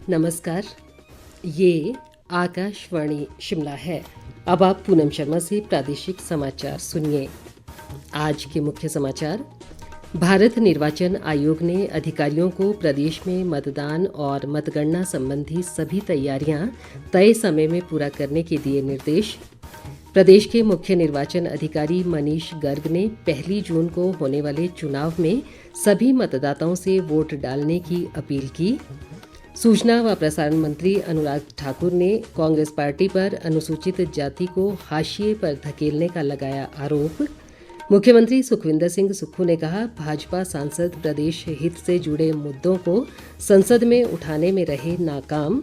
नमस्कार। ये आकाशवाणी शिमला है। अब आप पूनम शर्मा से प्रादेशिक समाचार सुनिए। आज के मुख्य समाचार। भारत निर्वाचन आयोग ने अधिकारियों को प्रदेश में मतदान और मतगणना संबंधी सभी तैयारियां तय समय में पूरा करने के दिए निर्देश। प्रदेश के मुख्य निर्वाचन अधिकारी मनीष गर्ग ने 1 जून को होने वाले चुनाव में सभी मतदाताओं से वोट डालने की अपील की। सूचना व प्रसारण मंत्री अनुराग ठाकुर ने कांग्रेस पार्टी पर अनुसूचित जाति को हाशिए पर धकेलने का लगाया आरोप। मुख्यमंत्री सुखविंदर सिंह सुक्खू ने कहा, भाजपा सांसद प्रदेश हित से जुड़े मुद्दों को संसद में उठाने में रहे नाकाम।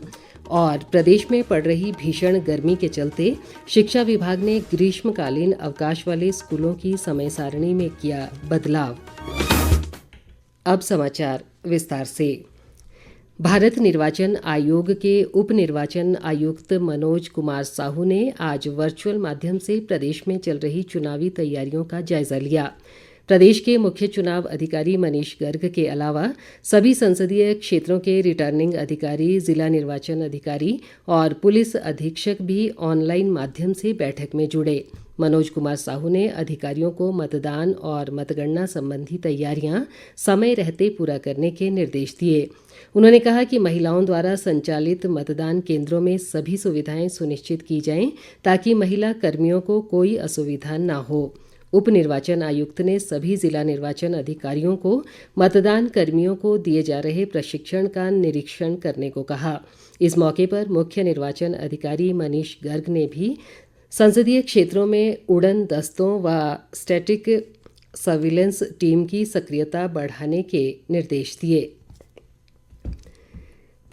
और प्रदेश में पड़ रही भीषण गर्मी के चलते शिक्षा विभाग ने ग्रीष्मकालीन अवकाश वाले स्कूलों की समय सारणी में किया बदलाव। अब समाचार विस्तार से। भारत निर्वाचन आयोग के उप निर्वाचन आयुक्त मनोज कुमार साहू ने आज वर्चुअल माध्यम से प्रदेश में चल रही चुनावी तैयारियों का जायजा लिया। प्रदेश के मुख्य चुनाव अधिकारी मनीष गर्ग के अलावा सभी संसदीय क्षेत्रों के रिटर्निंग अधिकारी, जिला निर्वाचन अधिकारी और पुलिस अधीक्षक भी ऑनलाइन माध्यम से बैठक में जुड़े। मनोज कुमार साहू ने अधिकारियों को मतदान और मतगणना संबंधी तैयारियां समय रहते पूरा करने के निर्देश दिए। उन्होंने कहा कि महिलाओं द्वारा संचालित मतदान केंद्रों में सभी सुविधाएं सुनिश्चित की जाएं ताकि महिला कर्मियों को कोई असुविधा न हो। उप निर्वाचन आयुक्त ने सभी जिला निर्वाचन अधिकारियों को मतदान कर्मियों को दिए जा रहे प्रशिक्षण का निरीक्षण करने को कहा। इस मौके पर मुख्य निर्वाचन अधिकारी मनीष गर्ग ने भी संसदीय क्षेत्रों में उड़न दस्तों व स्टैटिक सर्विलेंस टीम की सक्रियता बढ़ाने के निर्देश दिए।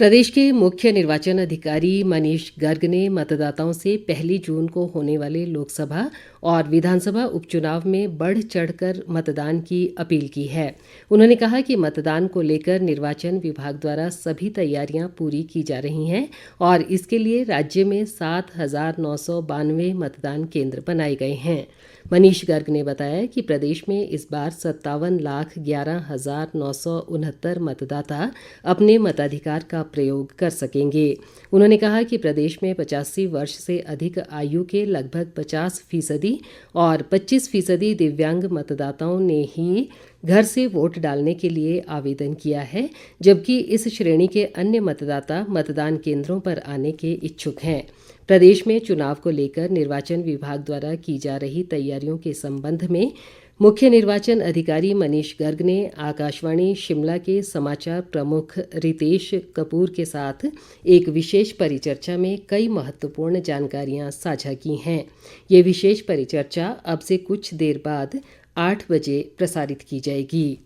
प्रदेश के मुख्य निर्वाचन अधिकारी मनीष गर्ग ने मतदाताओं से 1 जून को होने वाले लोकसभा और विधानसभा उपचुनाव में बढ़ चढ़कर मतदान की अपील की है। उन्होंने कहा कि मतदान को लेकर निर्वाचन विभाग द्वारा सभी तैयारियां पूरी की जा रही हैं और इसके लिए राज्य में 7,992 मतदान केंद्र बनाए गए हैं। मनीष गर्ग ने बताया कि प्रदेश में इस बार 57,11,969 मतदाता अपने मताधिकार का प्रयोग कर सकेंगे। उन्होंने कहा कि प्रदेश में 85 वर्ष से अधिक आयु के लगभग 50% और 25% दिव्यांग मतदाताओं ने ही घर से वोट डालने के लिए आवेदन किया है, जबकि इस श्रेणी के अन्य मतदाता मतदान केंद्रों पर आने के इच्छुक हैं। प्रदेश में चुनाव को लेकर निर्वाचन विभाग द्वारा की जा रही तैयारियों के संबंध में मुख्य निर्वाचन अधिकारी मनीष गर्ग ने आकाशवाणी शिमला के समाचार प्रमुख रितेश कपूर के साथ एक विशेष परिचर्चा में कई महत्वपूर्ण जानकारियां साझा की हैं। ये विशेष परिचर्चा अब से कुछ देर बाद 8 बजे प्रसारित की जाएगी।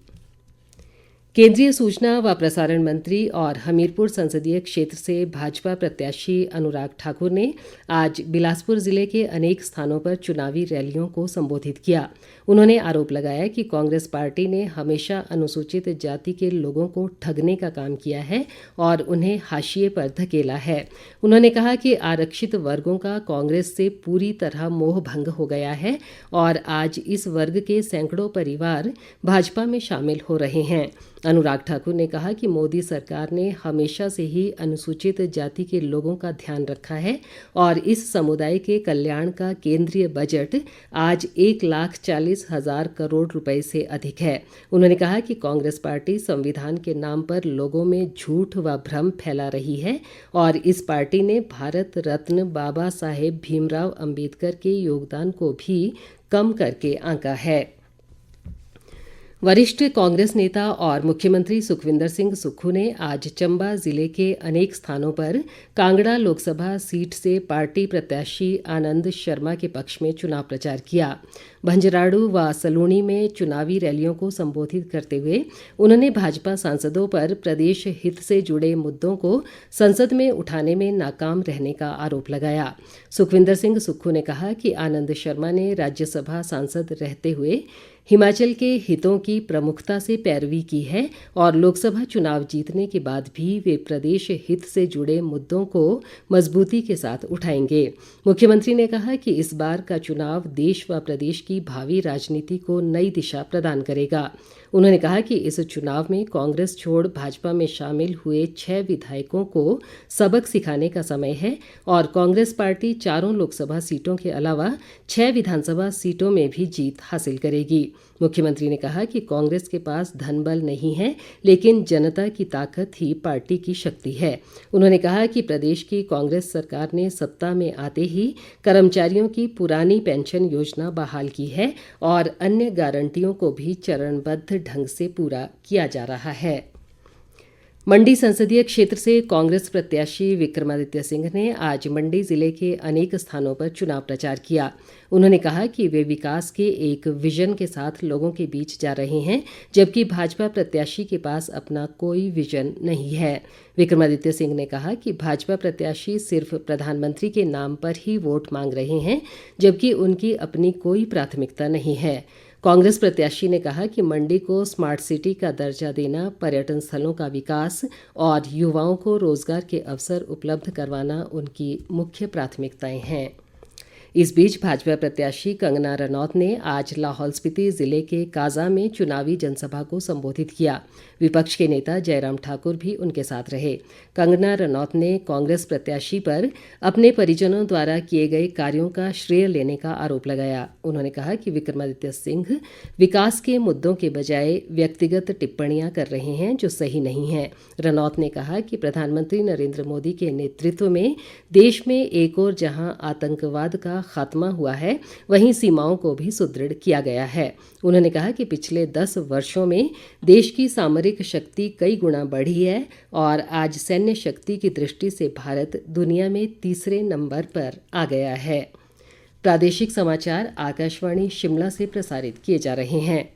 केंद्रीय सूचना व प्रसारण मंत्री और हमीरपुर संसदीय क्षेत्र से भाजपा प्रत्याशी अनुराग ठाकुर ने आज बिलासपुर जिले के अनेक स्थानों पर चुनावी रैलियों को संबोधित किया। उन्होंने आरोप लगाया कि कांग्रेस पार्टी ने हमेशा अनुसूचित जाति के लोगों को ठगने का काम किया है और उन्हें हाशिए पर धकेला है। उन्होंने कहा कि आरक्षित वर्गों का कांग्रेस से पूरी तरह मोह भंग हो गया है और आज इस वर्ग के सैकड़ों परिवार भाजपा में शामिल हो रहे हैं। अनुराग ठाकुर ने कहा कि मोदी सरकार ने हमेशा से ही अनुसूचित जाति के लोगों का ध्यान रखा है और इस समुदाय के कल्याण का केंद्रीय बजट आज 1,40,000 करोड़ रुपए से अधिक है। उन्होंने कहा कि कांग्रेस पार्टी संविधान के नाम पर लोगों में झूठ व भ्रम फैला रही है और इस पार्टी ने भारत रत्न बाबा साहेब भीमराव अंबेडकर के योगदान को भी कम करके आंका है। वरिष्ठ कांग्रेस नेता और मुख्यमंत्री सुखविंदर सिंह सुक्खू ने आज चंबा जिले के अनेक स्थानों पर कांगड़ा लोकसभा सीट से पार्टी प्रत्याशी आनंद शर्मा के पक्ष में चुनाव प्रचार किया। भंजराड़ू व सलूणी में चुनावी रैलियों को संबोधित करते हुए उन्होंने भाजपा सांसदों पर प्रदेश हित से जुड़े मुद्दों को संसद में उठाने में नाकाम रहने का आरोप लगाया। सुखविंदर सिंह सुक्खू ने कहा कि आनंद शर्मा ने राज्यसभा सांसद रहते हुए हिमाचल के हितों की प्रमुखता से पैरवी की है और लोकसभा चुनाव जीतने के बाद भी वे प्रदेश हित से जुड़े मुद्दों को मजबूती के साथ उठाएंगे। मुख्यमंत्री ने कहा कि इस बार का चुनाव देश व प्रदेश की भावी राजनीति को नई दिशा प्रदान करेगा। उन्होंने कहा कि इस चुनाव में कांग्रेस छोड़ भाजपा में शामिल हुए 6 विधायकों को सबक सिखाने का समय है और कांग्रेस पार्टी 4 लोकसभा सीटों के अलावा 6 विधानसभा सीटों में भी जीत हासिल करेगी। मुख्यमंत्री ने कहा कि कांग्रेस के पास धनबल नहीं है, लेकिन जनता की ताकत ही पार्टी की शक्ति है। उन्होंने कहा कि प्रदेश की कांग्रेस सरकार ने सत्ता में आते ही कर्मचारियों की पुरानी पेंशन योजना बहाल की है और अन्य गारंटियों को भी चरणबद्ध ढंग से पूरा किया जा रहा है। मंडी संसदीय क्षेत्र से कांग्रेस प्रत्याशी विक्रमादित्य सिंह ने आज मंडी जिले के अनेक स्थानों पर चुनाव प्रचार किया। उन्होंने कहा कि वे विकास के एक विजन के साथ लोगों के बीच जा रहे हैं, जबकि भाजपा प्रत्याशी के पास अपना कोई विजन नहीं है। विक्रमादित्य सिंह ने कहा कि भाजपा प्रत्याशी सिर्फ प्रधानमंत्री के नाम पर ही वोट मांग रहे हैं, जबकि उनकी अपनी कोई प्राथमिकता नहीं है। कांग्रेस प्रत्याशी ने कहा कि मंडी को स्मार्ट सिटी का दर्जा देना, पर्यटन स्थलों का विकास और युवाओं को रोजगार के अवसर उपलब्ध करवाना उनकी मुख्य प्राथमिकताएं हैं। इस बीच भाजपा प्रत्याशी कंगना रनौत ने आज लाहौल स्पीति जिले के काजा में चुनावी जनसभा को संबोधित किया। विपक्ष के नेता जयराम ठाकुर भी उनके साथ रहे। कंगना रनौत ने कांग्रेस प्रत्याशी पर अपने परिजनों द्वारा किए गए कार्यों का श्रेय लेने का आरोप लगाया। उन्होंने कहा कि विक्रमादित्य सिंह विकास के मुद्दों के बजाय व्यक्तिगत टिप्पणियां कर रहे हैं, जो सही नहीं है। रनौत ने कहा कि प्रधानमंत्री नरेंद्र मोदी के नेतृत्व में देश में एक ओर जहां आतंकवाद का खात्मा हुआ है, वहीं सीमाओं को भी सुदृढ़ किया गया है। उन्होंने कहा कि पिछले 10 वर्षों में देश की सामरिक शक्ति कई गुना बढ़ी है और आज सैन्य शक्ति की दृष्टि से भारत दुनिया में तीसरे नंबर पर आ गया है। प्रादेशिक समाचार आकाशवाणी शिमला से प्रसारित किए जा रहे हैं।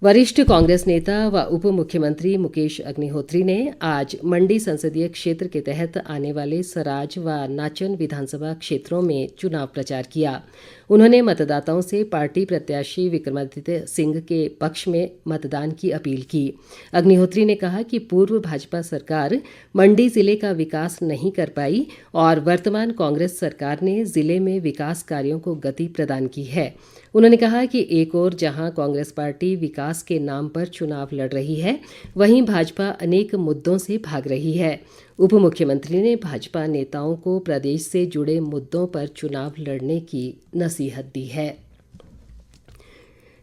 वरिष्ठ कांग्रेस नेता व उप मुख्यमंत्री मुकेश अग्निहोत्री ने आज मंडी संसदीय क्षेत्र के तहत आने वाले सराज व नाचन विधानसभा क्षेत्रों में चुनाव प्रचार किया। उन्होंने मतदाताओं से पार्टी प्रत्याशी विक्रमादित्य सिंह के पक्ष में मतदान की अपील की। अग्निहोत्री ने कहा कि पूर्व भाजपा सरकार मंडी जिले का विकास नहीं कर पाई और वर्तमान कांग्रेस सरकार ने जिले में विकास कार्यों को गति प्रदान की है। उन्होंने कहा कि एक ओर जहां कांग्रेस पार्टी विकास के नाम पर चुनाव लड़ रही है, वहीं भाजपा अनेक मुद्दों से भाग रही है। उप मुख्यमंत्री ने भाजपा नेताओं को प्रदेश से जुड़े मुद्दों पर चुनाव लड़ने की नसीहत दी है।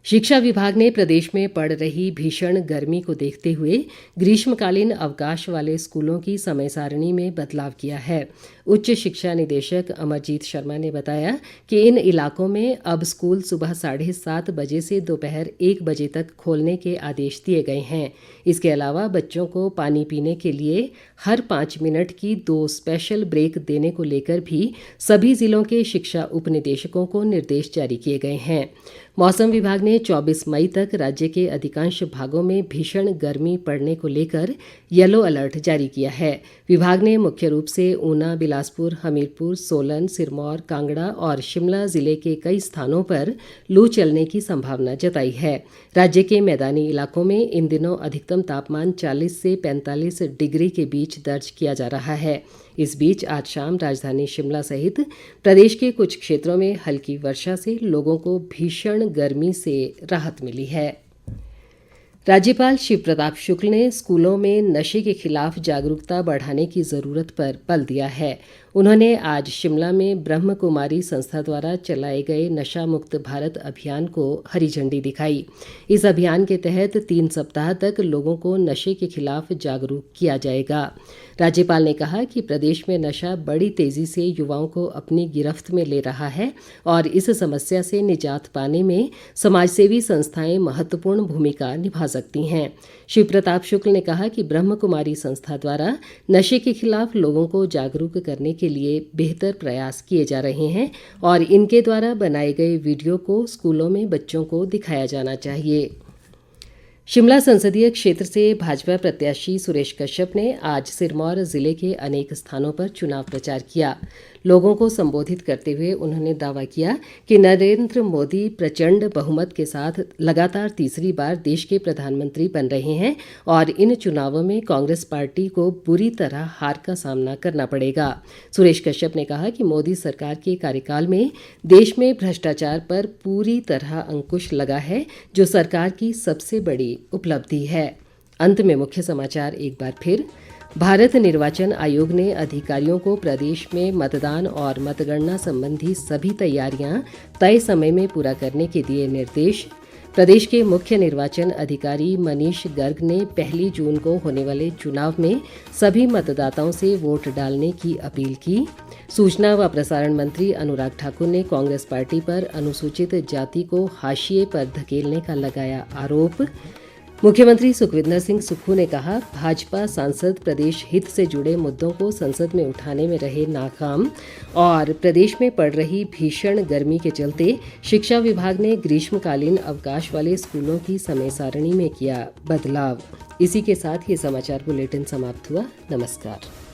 शिक्षा विभाग ने प्रदेश में पड़ रही भीषण गर्मी को देखते हुए ग्रीष्मकालीन अवकाश वाले स्कूलों की समय सारणी में बदलाव किया है। उच्च शिक्षा निदेशक अमरजीत शर्मा ने बताया कि इन इलाकों में अब स्कूल सुबह 7:30 बजे से दोपहर 1 बजे तक खोलने के आदेश दिए गए हैं। इसके अलावा बच्चों को पानी पीने के लिए हर 5 मिनट की 2 स्पेशल ब्रेक देने को लेकर भी सभी जिलों के शिक्षा उपनिदेशकों को निर्देश जारी किए गए हैं। मौसम विभाग ने 24 मई तक राज्य के अधिकांश भागों में भीषण गर्मी पड़ने को लेकर येलो अलर्ट जारी किया है। विभाग ने मुख्य रूप से ऊना, बिलासपुर, हमीरपुर, सोलन, सिरमौर, कांगड़ा और शिमला जिले के कई स्थानों पर लू चलने की संभावना जताई है। राज्य के मैदानी इलाकों में इन दिनों अधिकतम तापमान 40 से 45 डिग्री के बीच दर्ज किया जा रहा है। इस बीच आज शाम राजधानी शिमला सहित प्रदेश के कुछ क्षेत्रों में हल्की वर्षा से लोगों को भीषण गर्मी से राहत मिली है। राज्यपाल शिव प्रताप शुक्ल ने स्कूलों में नशे के खिलाफ जागरूकता बढ़ाने की ज़रूरत पर बल दिया है। उन्होंने आज शिमला में ब्रह्म कुमारी संस्था द्वारा चलाए गए नशा मुक्त भारत अभियान को हरी झंडी दिखाई। इस अभियान के तहत 3 सप्ताह तक लोगों को नशे के खिलाफ जागरूक किया जाएगा। राज्यपाल ने कहा कि प्रदेश में नशा बड़ी तेज़ी से युवाओं को अपनी गिरफ्त में ले रहा है और इस समस्या से निजात पाने में समाजसेवी संस्थाएं महत्वपूर्ण भूमिका निभा सकती हैं। शिव प्रताप शुक्ल ने कहा कि ब्रह्म कुमारी संस्था द्वारा नशे के खिलाफ लोगों को जागरूक करने के लिए बेहतर प्रयास किए जा रहे हैं और इनके द्वारा बनाए गए वीडियो को स्कूलों में बच्चों को दिखाया जाना चाहिए। शिमला संसदीय क्षेत्र से भाजपा प्रत्याशी सुरेश कश्यप ने आज सिरमौर जिले के अनेक स्थानों पर चुनाव प्रचार किया। लोगों को संबोधित करते हुए उन्होंने दावा किया कि नरेंद्र मोदी प्रचंड बहुमत के साथ लगातार तीसरी बार देश के प्रधानमंत्री बन रहे हैं और इन चुनावों में कांग्रेस पार्टी को बुरी तरह हार का सामना करना पड़ेगा। सुरेश कश्यप ने कहा कि मोदी सरकार के कार्यकाल में देश में भ्रष्टाचार पर पूरी तरह अंकुश लगा है, जो सरकार की सबसे बड़ी उपलब्धि है। अंत में मुख्य समाचार एक बार फिर। भारत निर्वाचन आयोग ने अधिकारियों को प्रदेश में मतदान और मतगणना संबंधी सभी तैयारियां तय समय में पूरा करने के दिए निर्देश। प्रदेश के मुख्य निर्वाचन अधिकारी मनीष गर्ग ने 1 जून को होने वाले चुनाव में सभी मतदाताओं से वोट डालने की अपील की। सूचना व प्रसारण मंत्री अनुराग ठाकुर ने कांग्रेस पार्टी पर अनुसूचित जाति को हाशिए पर धकेलने का लगाया आरोप। मुख्यमंत्री सुखविंदर सिंह सुक्खू ने कहा, भाजपा सांसद प्रदेश हित से जुड़े मुद्दों को संसद में उठाने में रहे नाकाम और प्रदेश में पड़ रही भीषण गर्मी के चलते शिक्षा विभाग ने ग्रीष्मकालीन अवकाश वाले स्कूलों की समय सारणी में किया बदलाव। इसी के साथ ये समाचार बुलेटिन समाप्त हुआ। नमस्कार।